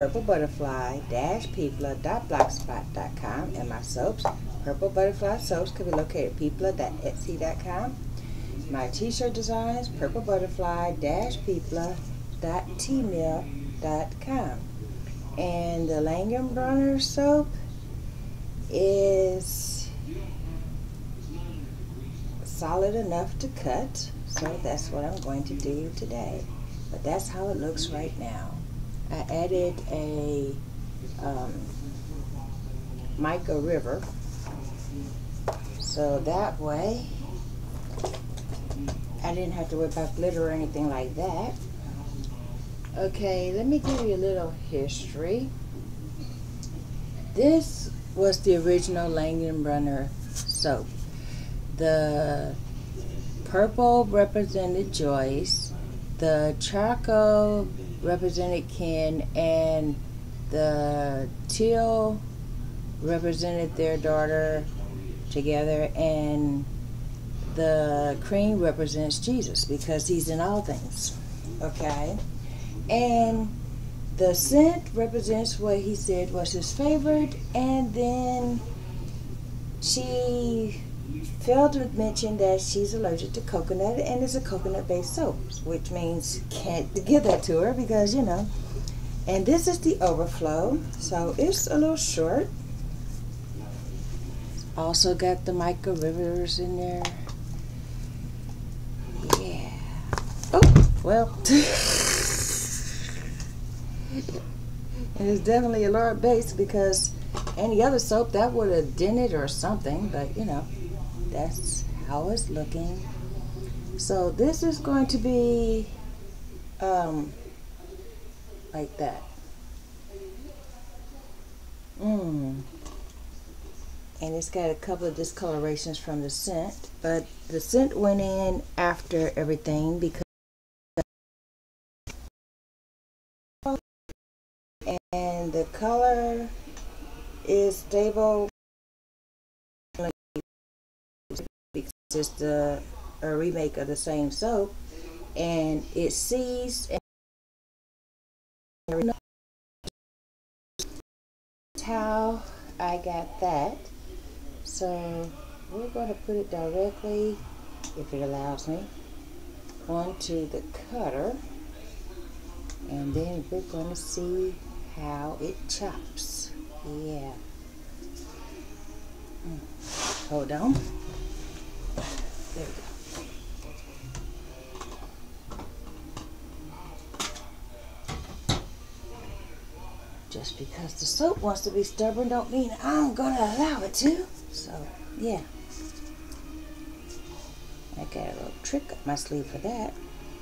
purplebutterfly-peepler.blogspot.com, and my soaps. Purple Butterfly soaps can be located at peepler.etsy.com. My t-shirt designs, purplebutterfly-peepler.tmail.com. And the Langenbrunner soap is solid enough to cut, so that's what I'm going to do today. But that's how it looks right now. I added a mica river, so that way I didn't have to worry about glitter or anything like that. Okay, let me give you a little history. This was the original Langenbrunner soap. The purple represented Joyce, the charcoal represented Ken, and the teal represented their daughter together, and the cream represents Jesus because he's in all things. Okay? And the scent represents what he said was his favorite, and then she failed to mention that she's allergic to coconut and is a coconut-based soap, which means can't give that to her because, you know. And this is the overflow, so it's a little short. Also got the mica rivers in there. Yeah. Oh, well. And it's definitely a large base because any other soap that would have dented or something, but you know, that's how it's looking. So this is going to be like that. And it's got a couple of discolorations from the scent, but the scent went in after everything because and the color is stable because it's a remake of the same soap, and it seized and how I got that. So we're going to put it directly, if it allows me, onto the cutter, and then we're going to see how it chops. Yeah. Hold on. There we go. Just because the soap wants to be stubborn don't mean I'm gonna allow it to. So, yeah. I got a little trick up my sleeve for that.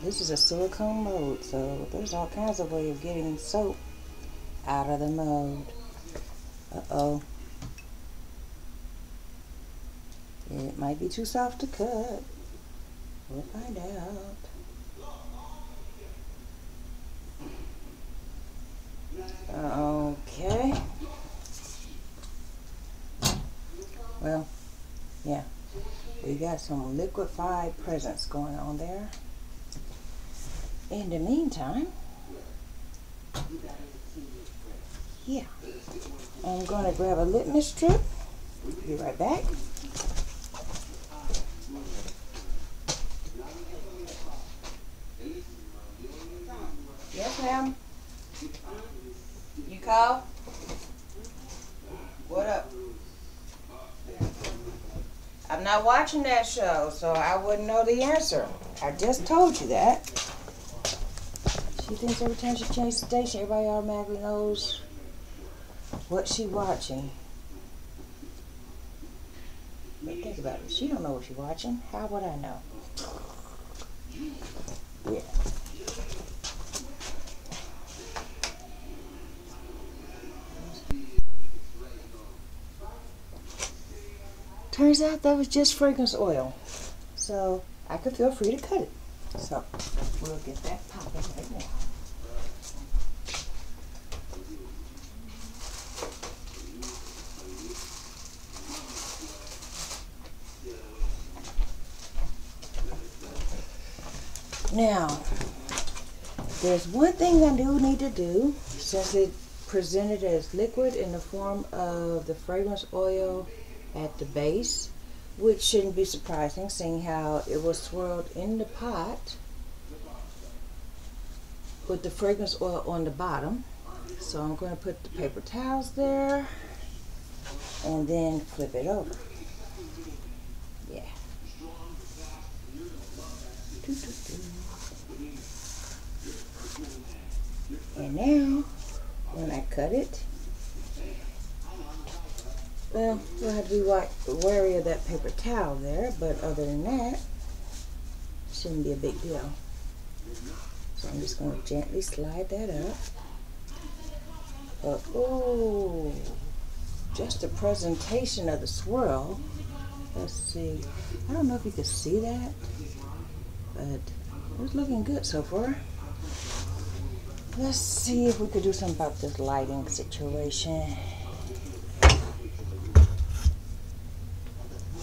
This is a silicone mold, so there's all kinds of ways of getting soap out of the mold. Uh-oh. It might be too soft to cut. We'll find out. Okay. Well, yeah. We got some liquefied presence going on there. In the meantime, yeah, I'm going to grab a litmus strip. Be right back. Yes, ma'am. You call? What up? I'm not watching that show, so I wouldn't know the answer. I just told you that. She thinks every time she changes the station, everybody automatically knows what she's watching. But think about it. She don't know what she's watching. How would I know? Yeah. Turns out that was just fragrance oil. So I could feel free to cut it. So we'll get that popping right now. Now, there's one thing I do need to do, since it presented as liquid in the form of the fragrance oil at the base, which shouldn't be surprising seeing how it was swirled in the pot with the fragrance oil on the bottom. So I'm going to put the paper towels there and then flip it over. Yeah. And now, when I cut it, well, we'll have to be wary of that paper towel there, but other than that, shouldn't be a big deal. So I'm just going to gently slide that up. Oh, just the presentation of the swirl. Let's see. I don't know if you can see that, but it's looking good so far. Let's see if we could do something about this lighting situation.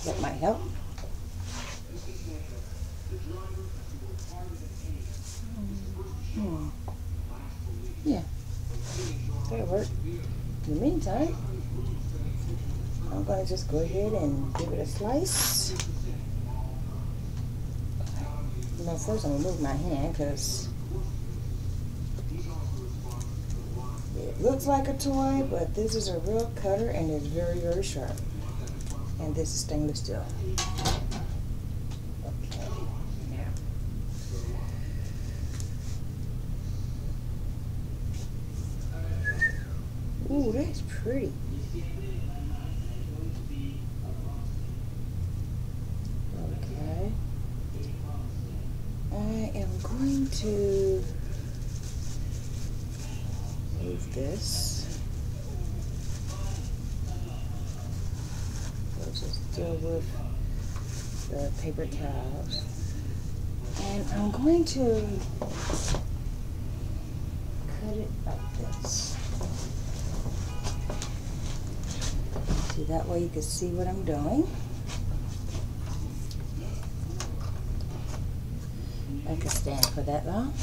That might help. Yeah, that'll work. In the meantime, I'm going to just go ahead and give it a slice. You know, first I'm going to move my hand because it looks like a toy, but this is a real cutter and it's very, very sharp. And this is stainless steel. Okay, now. Ooh, that's pretty. Okay. I am going to move this. Still with the paper towels, and I'm going to cut it like this. See, that way you can see what I'm doing. I can stand for that long.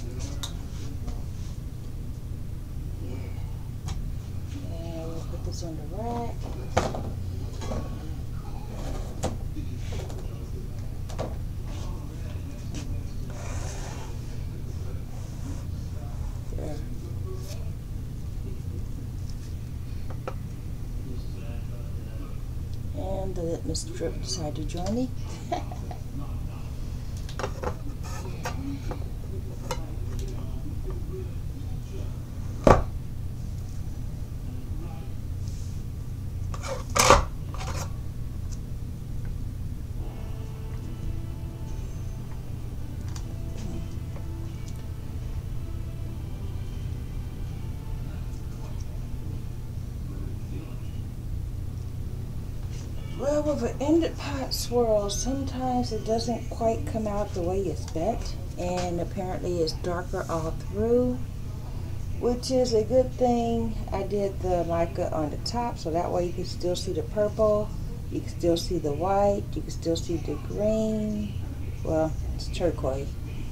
And we'll put this on the rack. And the litmus strip decided to join me. Well, with an ended pot swirl, sometimes it doesn't quite come out the way you expect, and apparently it's darker all through, which is a good thing. I did the mica on the top, so that way you can still see the purple, you can still see the white, you can still see the green, well, it's turquoise,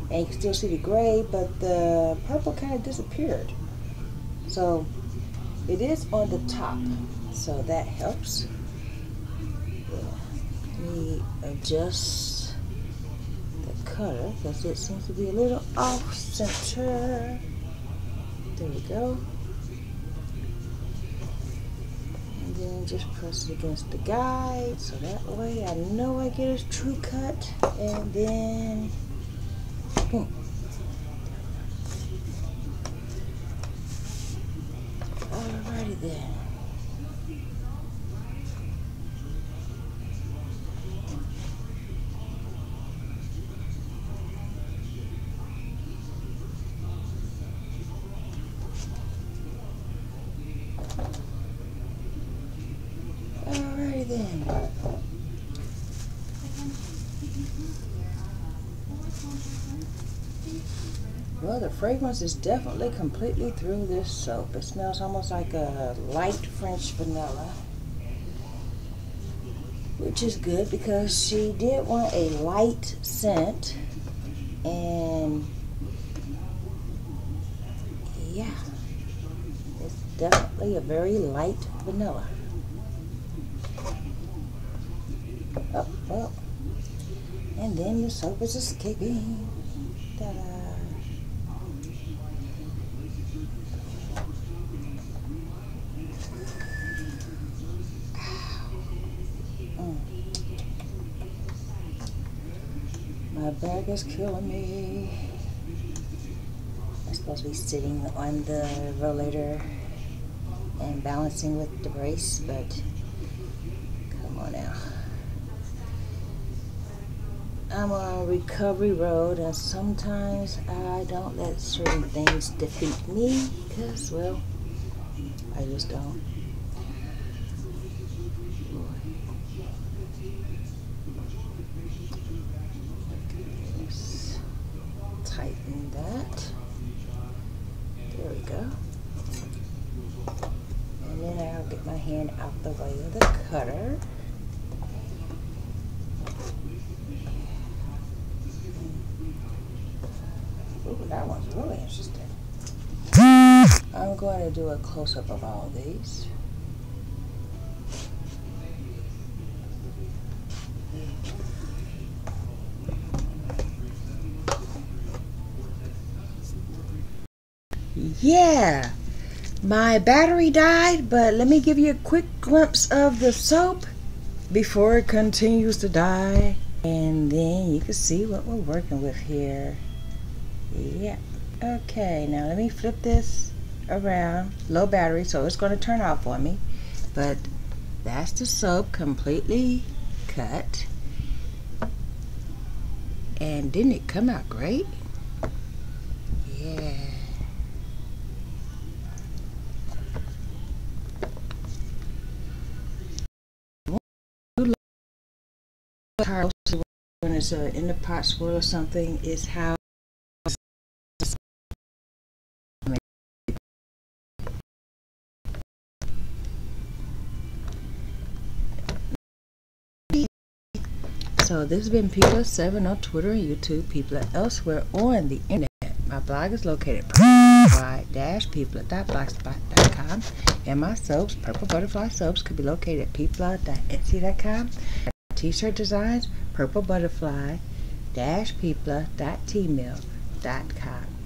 and you can still see the gray, but the purple kind of disappeared. So it is on the top, so that helps. Let me adjust the cutter because it seems to be a little off center. There we go. And then just press it against the guide so that way I know I get a true cut. And then boom. Alrighty then. Well, the fragrance is definitely completely through this soap. It smells almost like a light French vanilla, which is good because she did want a light scent, and yeah, it's definitely a very light vanilla. Oh, well. And then the soap is escaping. Ta-da. My bag is killing me. I'm supposed to be sitting on the rollator and balancing with the brace, but come on now. I'm on a recovery road, and sometimes I don't let certain things defeat me because, well, I just don't. Let's tighten that. There we go. And then I'll get my hand out the way of the cutter. Ooh, that one's really interesting. I'm going to do a close-up of all these. Yeah, my battery died, but let me give you a quick glimpse of the soap before it continues to die. And then you can see what we're working with here. Yeah. Okay, now let me flip this around. Low battery, so it's going to turn off for me. But that's the soap completely cut. And didn't it come out great? Yeah. When it's in the pot swirl or something, is how so this has been People7 on Twitter and YouTube, People elsewhere on the internet. My blog is located at people.blogspot.com, and my soaps, Purple Butterfly soaps, could be located at people.etsy.com. T-shirt designs, purplebutterfly-people.tmail.com.